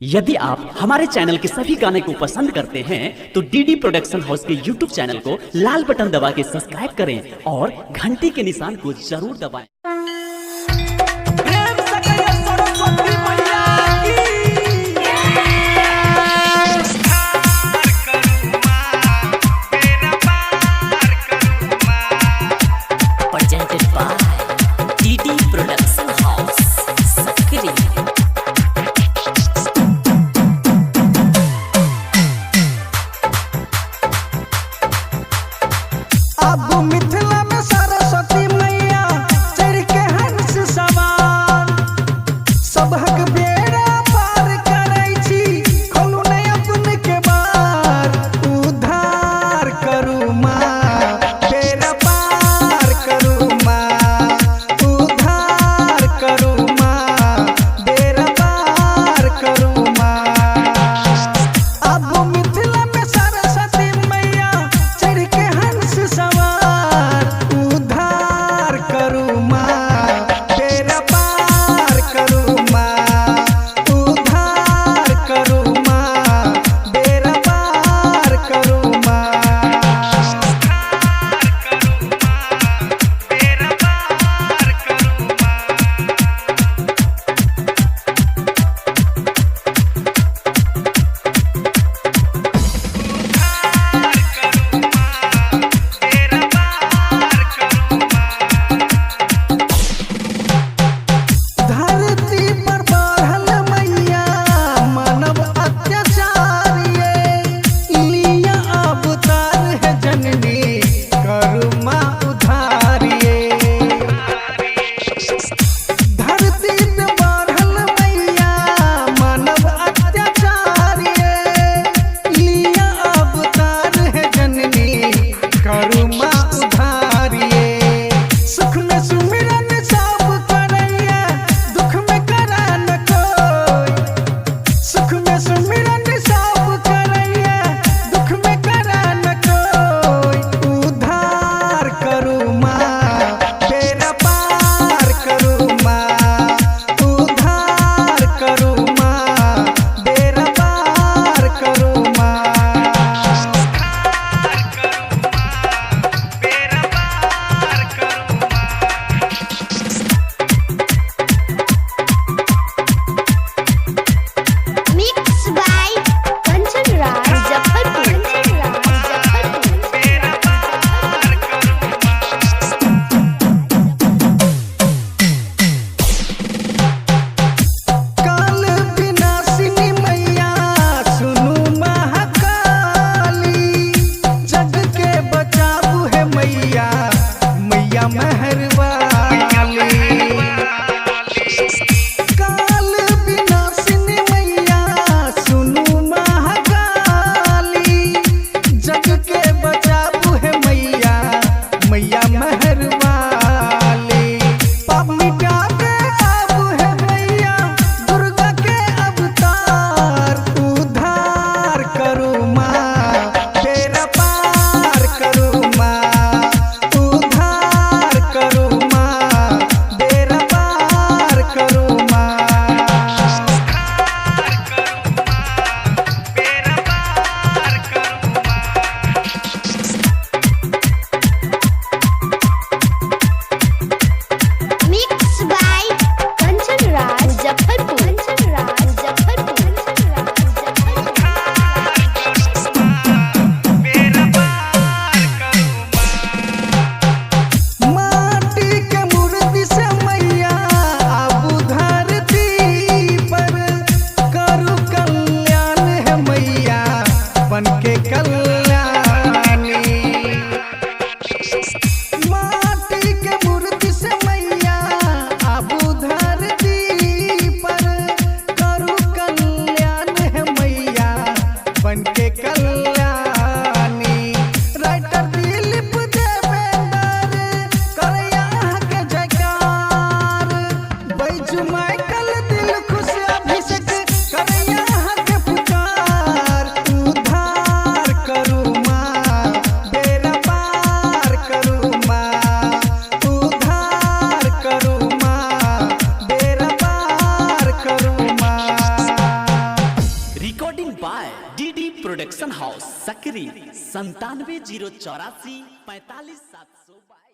यदि आप हमारे चैनल के सभी गाने को पसंद करते हैं तो डीडी प्रोडक्शन हाउस के यूट्यूब चैनल को लाल बटन दबा के सब्सक्राइब करें और घंटी के निशान को जरूर दबाएं। Presented by DD Production House, Sakri. अब मिथिला में सरस्वती मैया चढ़ के recording by DD production house Sakri 97 084 45 722।